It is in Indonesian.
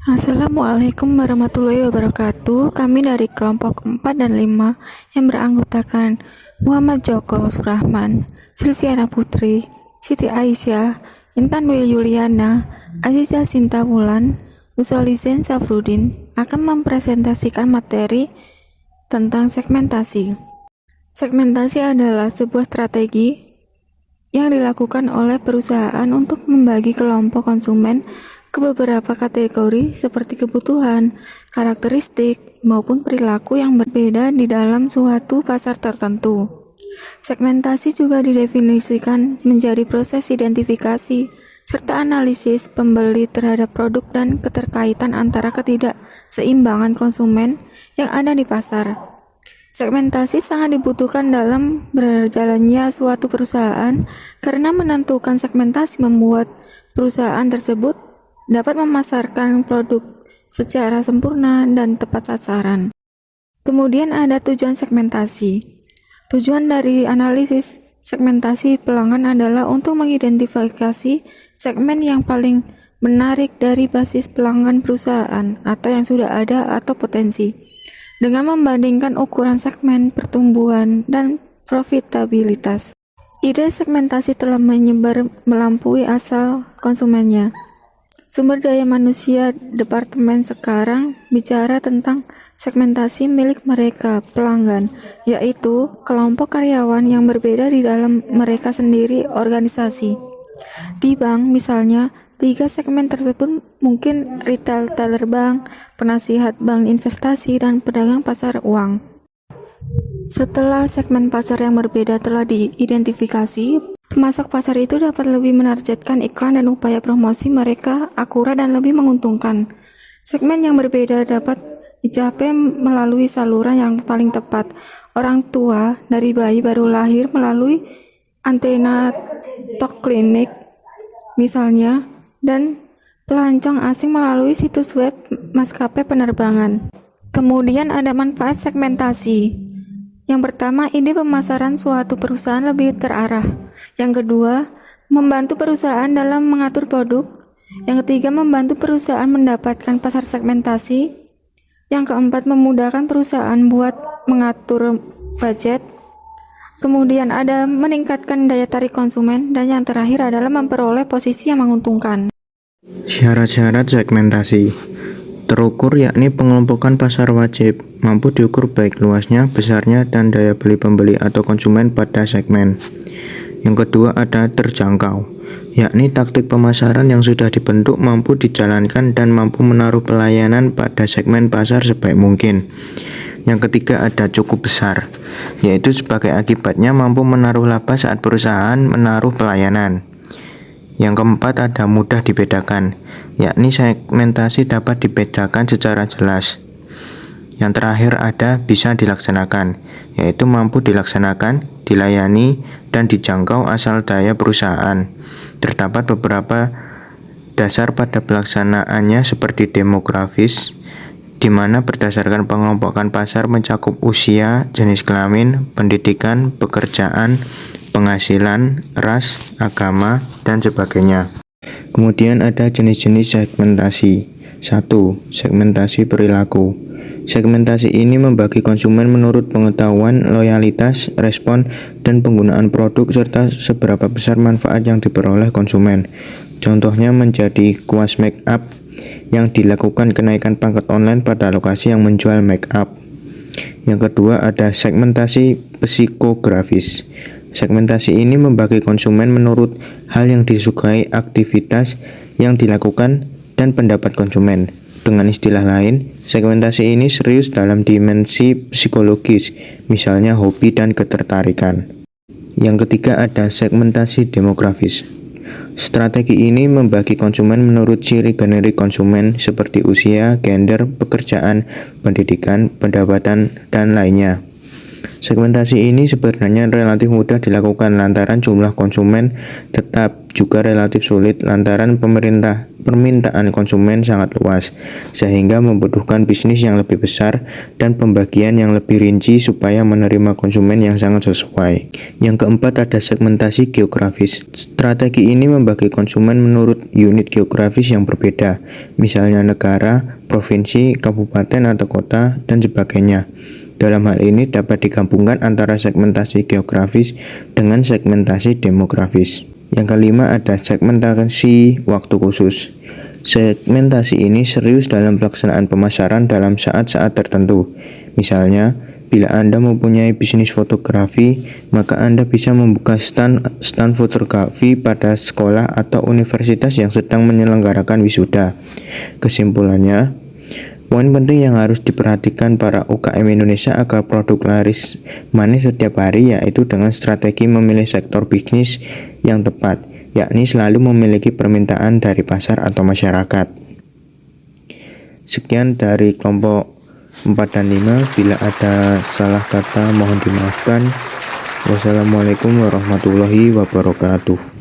Assalamualaikum warahmatullahi wabarakatuh. Kami dari kelompok 4 dan 5 yang beranggotakan Muhammad Joko Surahman, Silviana Putri, Siti Aisyah, Intan Dwi Yuliana, Aziza Sinta Wulan, Uzalizen Safrudin akan mempresentasikan materi tentang segmentasi. Segmentasi adalah sebuah strategi yang dilakukan oleh perusahaan untuk membagi kelompok konsumen ke beberapa kategori seperti kebutuhan, karakteristik, maupun perilaku yang berbeda di dalam suatu pasar tertentu. Segmentasi juga didefinisikan menjadi proses identifikasi serta analisis pembeli terhadap produk dan keterkaitan antara ketidakseimbangan konsumen yang ada di pasar. Segmentasi sangat dibutuhkan dalam berjalannya suatu perusahaan karena menentukan segmentasi membuat perusahaan tersebut dapat memasarkan produk secara sempurna dan tepat sasaran. Kemudian ada tujuan segmentasi. Tujuan dari analisis segmentasi pelanggan adalah untuk mengidentifikasi segmen yang paling menarik dari basis pelanggan perusahaan atau yang sudah ada atau potensi, dengan membandingkan ukuran segmen, pertumbuhan, dan profitabilitas. Ide segmentasi telah menyebar melampaui asal konsumennya. Sumber daya manusia departemen sekarang bicara tentang segmentasi milik mereka, pelanggan, yaitu kelompok karyawan yang berbeda di dalam mereka sendiri organisasi. Di bank misalnya, 3 segmen tersebut mungkin retail teller bank, penasihat bank investasi, dan pedagang pasar uang. Setelah segmen pasar yang berbeda telah diidentifikasi, pemasok pasar itu dapat lebih menargetkan iklan dan upaya promosi mereka akurat dan lebih menguntungkan. Segmen yang berbeda dapat dicapai melalui saluran yang paling tepat. Orang tua dari bayi baru lahir melalui antena talk klinik misalnya, dan pelancong asing melalui situs web maskapai penerbangan. Kemudian ada manfaat segmentasi. Yang pertama, ide pemasaran suatu perusahaan lebih terarah. Yang kedua, membantu perusahaan dalam mengatur produk. Yang ketiga, membantu perusahaan mendapatkan pasar segmentasi. Yang keempat, memudahkan perusahaan buat mengatur budget. Kemudian ada meningkatkan daya tarik konsumen, dan yang terakhir adalah memperoleh posisi yang menguntungkan. Syarat-syarat segmentasi terukur, yakni pengelompokan pasar wajib, mampu diukur baik luasnya, besarnya, dan daya beli pembeli atau konsumen pada segmen. Yang kedua ada terjangkau, yakni taktik pemasaran yang sudah dibentuk mampu dijalankan dan mampu menaruh pelayanan pada segmen pasar sebaik mungkin. Yang ketiga ada cukup besar, yaitu sebagai akibatnya mampu menaruh laba saat perusahaan menaruh pelayanan. Yang keempat ada mudah dibedakan, yakni segmentasi dapat dibedakan secara jelas. Yang terakhir ada bisa dilaksanakan, yaitu mampu dilaksanakan, dilayani, dan dijangkau asal daya perusahaan. Terdapat beberapa dasar pada pelaksanaannya seperti demografis, di mana berdasarkan pengelompokan pasar mencakup usia, jenis kelamin, pendidikan, pekerjaan, penghasilan, ras, agama, dan sebagainya. Kemudian ada jenis-jenis segmentasi. 1. Segmentasi perilaku. Segmentasi ini membagi konsumen menurut pengetahuan, loyalitas, respon, dan penggunaan produk serta seberapa besar manfaat yang diperoleh konsumen. Contohnya menjadi kuas make up yang dilakukan kenaikan pangkat online pada lokasi yang menjual make up. Yang kedua ada segmentasi psikografis. Segmentasi ini membagi konsumen menurut hal yang disukai, aktivitas yang dilakukan, dan pendapat konsumen. Dengan istilah lain, segmentasi ini serius dalam dimensi psikologis, misalnya hobi dan ketertarikan. Yang ketiga ada segmentasi demografis. Strategi ini membagi konsumen menurut ciri generik konsumen seperti usia, gender, pekerjaan, pendidikan, pendapatan, dan lainnya. Segmentasi ini sebenarnya relatif mudah dilakukan lantaran jumlah konsumen tetap juga relatif sulit lantaran permintaan konsumen sangat luas sehingga membutuhkan bisnis yang lebih besar dan pembagian yang lebih rinci supaya menerima konsumen yang sangat sesuai. Yang keempat ada segmentasi geografis. Strategi ini membagi konsumen menurut unit geografis yang berbeda, misalnya negara, provinsi, kabupaten atau kota, dan sebagainya. Dalam hal ini dapat digabungkan antara segmentasi geografis dengan segmentasi demografis. Yang kelima ada segmentasi waktu khusus. Segmentasi ini serius dalam pelaksanaan pemasaran dalam saat-saat tertentu. Misalnya, bila Anda mempunyai bisnis fotografi, maka Anda bisa membuka stand fotografi pada sekolah atau universitas yang sedang menyelenggarakan wisuda. Kesimpulannya, poin penting yang harus diperhatikan para UKM Indonesia agar produk laris manis setiap hari yaitu dengan strategi memilih sektor bisnis yang tepat, yakni selalu memiliki permintaan dari pasar atau masyarakat. Sekian dari kelompok 4 dan 5. Bila ada salah kata mohon dimaafkan. Wassalamualaikum warahmatullahi wabarakatuh.